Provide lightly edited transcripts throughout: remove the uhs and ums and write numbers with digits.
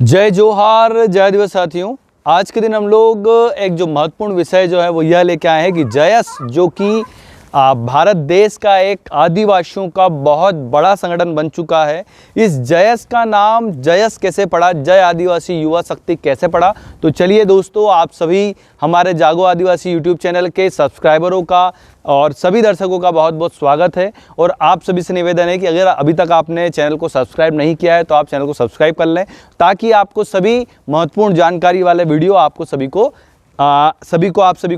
जय जोहार, जय आदिवासी साथियों। आज के दिन हम लोग एक जो महत्वपूर्ण विषय जो है वो यह लेके आए हैं कि जयस जो कि भारत देश का एक आदिवासियों का बहुत बड़ा संगठन बन चुका है। इस जयस का नाम जयस कैसे पड़ा, जय आदिवासी युवा शक्ति कैसे पड़ा? तो चलिए दोस्तों, आप सभी हमारे जागो आदिवासी यूट्यूब चैनल के सब्सक्राइबरों का और सभी दर्शकों का बहुत बहुत स्वागत है। और आप सभी से निवेदन है कि अगर अभी तक आपने चैनल को सब्सक्राइब नहीं किया है तो आप चैनल को सब्सक्राइब कर लें, ताकि आपको सभी महत्वपूर्ण जानकारी वाले वीडियो आपको सभी को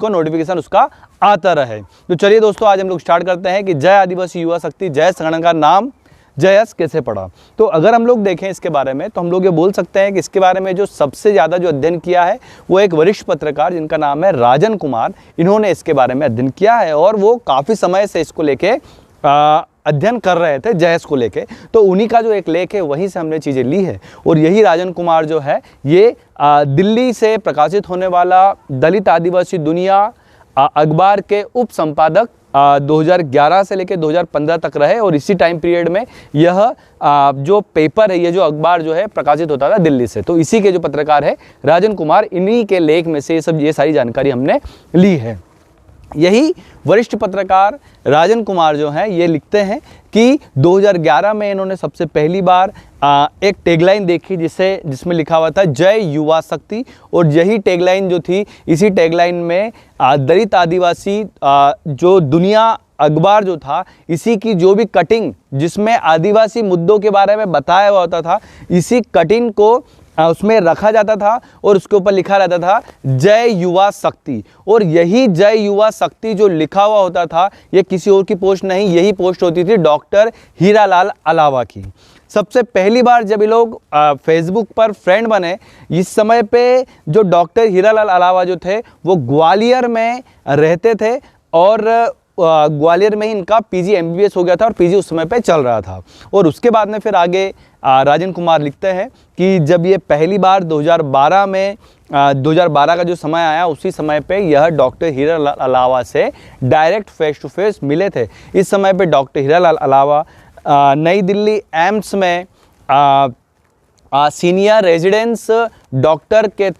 नोटिफिकेशन उसका आता रहे। तो चलिए दोस्तों, आज हम लोग स्टार्ट करते हैं कि जय आदिवासी युवा शक्ति जय संगठन का नाम जयस कैसे पड़ा। तो अगर हम लोग देखें इसके बारे में तो हम लोग ये बोल सकते हैं कि इसके बारे में जो सबसे ज़्यादा जो अध्ययन किया है वो एक वरिष्ठ पत्रकार जिनका नाम है राजन कुमार। इन्होंने इसके बारे में अध्ययन किया है और वो काफ़ी समय से इसको लेके अध्ययन कर रहे थे जयस को लेके। तो उन्हीं का जो एक लेख है वहीं से हमने चीज़ें ली है। और यही राजन कुमार जो है ये दिल्ली से प्रकाशित होने वाला दलित आदिवासी दुनिया अखबार के उप संपादक 2011 से लेकर 2015 तक रहे। और इसी टाइम पीरियड में यह जो पेपर है, ये जो अखबार जो है प्रकाशित होता था दिल्ली से। तो इसी के जो पत्रकार है राजन कुमार, इन्हीं के लेख में से ये सारी जानकारी हमने ली है। यही वरिष्ठ पत्रकार राजन कुमार जो हैं ये लिखते हैं कि 2011 में इन्होंने सबसे पहली बार एक टैगलाइन देखी जिसमें लिखा हुआ था जय युवा शक्ति। और यही टैगलाइन जो थी, इसी टैगलाइन में दलित आदिवासी जो दुनिया अखबार जो था, इसी की जो भी कटिंग जिसमें आदिवासी मुद्दों के बारे में बताया हुआ होता था, इसी कटिंग को उसमें रखा जाता था और उसके ऊपर लिखा रहता था जय युवा शक्ति। और यही जय युवा शक्ति जो लिखा हुआ होता था, ये किसी और की पोस्ट नहीं, यही पोस्ट होती थी डॉक्टर हीरालाल अलावा की। सबसे पहली बार जब ये लोग फेसबुक पर फ्रेंड बने, इस समय पे जो डॉक्टर हीरालाल अलावा जो थे वो ग्वालियर में रहते थे और ग्वालियर में ही इनका पीजी एमबीबीएस हो गया था और पीजी उस समय पे चल रहा था। और उसके बाद में फिर आगे राजन कुमार लिखते हैं कि जब ये पहली बार 2012 का जो समय आया, उसी समय पे यह डॉक्टर हीरालाल अलावा से डायरेक्ट फेस टू फेस मिले थे। इस समय पे डॉक्टर हीरालाल अलावा नई दिल्ली एम्स में सीनियर रेजिडेंस डॉक्टर के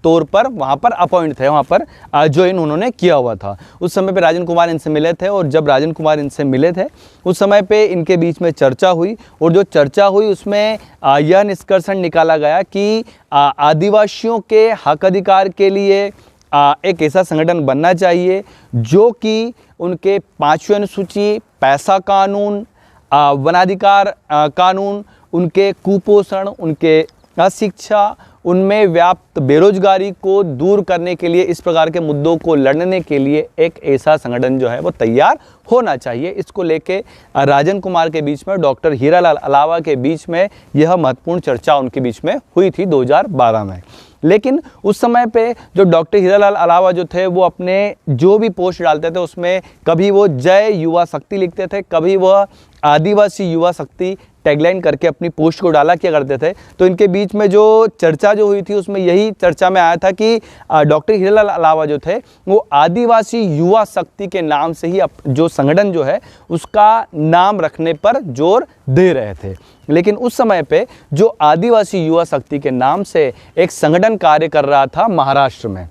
तौर पर वहाँ पर अपॉइंट थे, वहाँ पर ज्वाइन उन्होंने किया हुआ था। उस समय पे राजन कुमार इनसे मिले थे और जब राजन कुमार इनसे मिले थे उस समय पे इनके बीच में चर्चा हुई। और जो चर्चा हुई उसमें यह निष्कर्षण निकाला गया कि आदिवासियों के हक अधिकार के लिए एक ऐसा संगठन बनना चाहिए जो कि उनके 5वीं अनुसूची, पैसा कानून, वनाधिकार कानून, उनके कुपोषण, उनके अशिक्षा, उनमें व्याप्त बेरोजगारी को दूर करने के लिए, इस प्रकार के मुद्दों को लड़ने के लिए एक ऐसा संगठन जो है वो तैयार होना चाहिए। इसको लेके राजन कुमार के बीच में, डॉक्टर हीरालाल अलावा के बीच में यह महत्वपूर्ण चर्चा उनके बीच में हुई थी 2012 में। लेकिन उस समय पे जो डॉक्टर हीरालाल अलावा जो थे वो अपने जो भी पोस्ट डालते थे उसमें कभी वो जय युवा शक्ति लिखते थे, कभी वह आदिवासी युवा शक्ति टैगलाइन करके अपनी पोस्ट को डाला किया करते थे। तो इनके बीच में जो चर्चा जो हुई थी उसमें यही चर्चा में आया था कि डॉक्टर हीरालाल अलावा जो थे वो आदिवासी युवा शक्ति के नाम से ही जो संगठन जो है उसका नाम रखने पर जोर दे रहे थे। लेकिन उस समय पे जो आदिवासी युवा शक्ति के नाम से एक संगठन कार्य कर रहा था महाराष्ट्र में,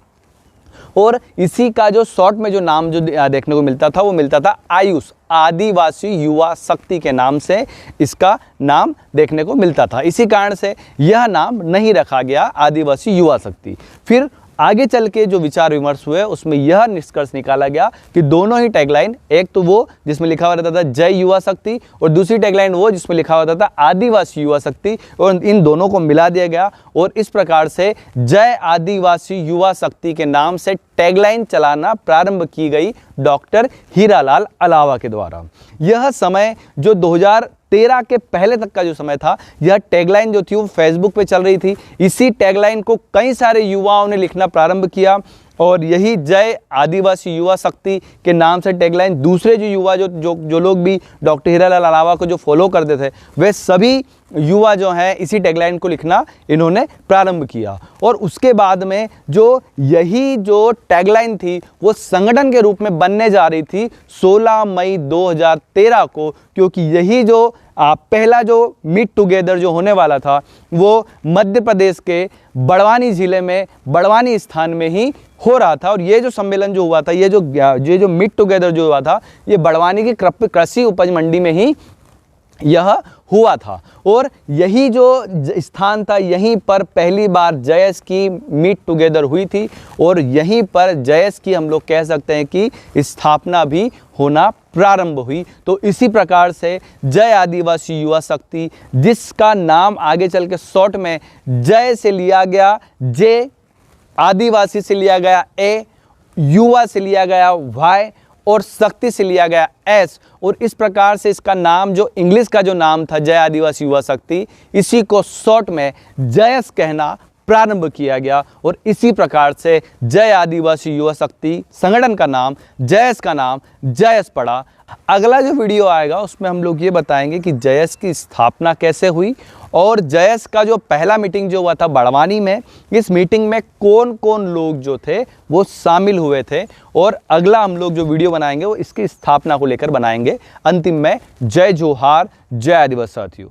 और इसी का जो शॉर्ट में जो नाम जो देखने को मिलता था वो मिलता था आयुष, आदिवासी युवा शक्ति के नाम से इसका नाम देखने को मिलता था। इसी कारण से यह नाम नहीं रखा गया आदिवासी युवा शक्ति। फिर आगे चल के जो विचार विमर्श हुए उसमें यह निष्कर्ष निकाला गया कि दोनों ही टैगलाइन, एक तो वो जिसमें लिखा हुआ रहता था जय युवा शक्ति और दूसरी टैगलाइन वो जिसमें लिखा हुआ था आदिवासी युवा शक्ति, और इन दोनों को मिला दिया गया। और इस प्रकार से जय आदिवासी युवा शक्ति के नाम से टैगलाइन चलाना प्रारंभ की गई डॉक्टर हीरालाल अलावा के द्वारा। यह समय जो 2013 के पहले तक का जो समय था, यह टैगलाइन जो थी वो फेसबुक पे चल रही थी। इसी टैगलाइन को कई सारे युवाओं ने लिखना प्रारंभ किया और यही जय आदिवासी युवा शक्ति के नाम से टैगलाइन दूसरे जो युवा जो लोग भी डॉक्टर हीरालाल अलावा को जो फॉलो करते थे, वे सभी युवा जो हैं इसी टैगलाइन को लिखना इन्होंने प्रारंभ किया। और उसके बाद में जो यही जो टैगलाइन थी वो संगठन के रूप में बनने जा रही थी 16 मई 2013 को, क्योंकि यही जो पहला जो मीट टुगेदर जो होने वाला था वो मध्य प्रदेश के बड़वानी ज़िले में बड़वानी स्थान में ही हो रहा था। और ये जो सम्मेलन जो हुआ था, ये जो मीट टुगेदर जो हुआ था, ये बड़वानी की कृषि उपज मंडी में ही यह हुआ था। और यही जो स्थान था, यहीं पर पहली बार JS की मीट टुगेदर हुई थी और यहीं पर JS की हम लोग कह सकते हैं कि स्थापना भी होना प्रारंभ हुई। तो इसी प्रकार से जय आदिवासी युवा शक्ति, जिसका नाम आगे चल के शॉर्ट में जय से लिया गया J, आदिवासी से लिया गया A, युवा से लिया गया Y और शक्ति से लिया गया S, और इस प्रकार से इसका नाम जो इंग्लिश का जो नाम था जय आदिवासी युवा शक्ति, इसी को शॉर्ट में JS कहना प्रारंभ किया गया। और इसी प्रकार से जय आदिवासी युवा शक्ति संगठन का नाम, JS का नाम JS पड़ा। अगला जो वीडियो आएगा उसमें हम लोग ये बताएंगे कि JS की स्थापना कैसे हुई और JS का जो पहला मीटिंग जो हुआ था बड़वानी में, इस मीटिंग में कौन कौन लोग जो थे वो शामिल हुए थे। और अगला हम लोग जो वीडियो बनाएंगे वो इसकी स्थापना को लेकर बनाएंगे। अंतिम में जय जोहार, जय आदिवासी साथियों।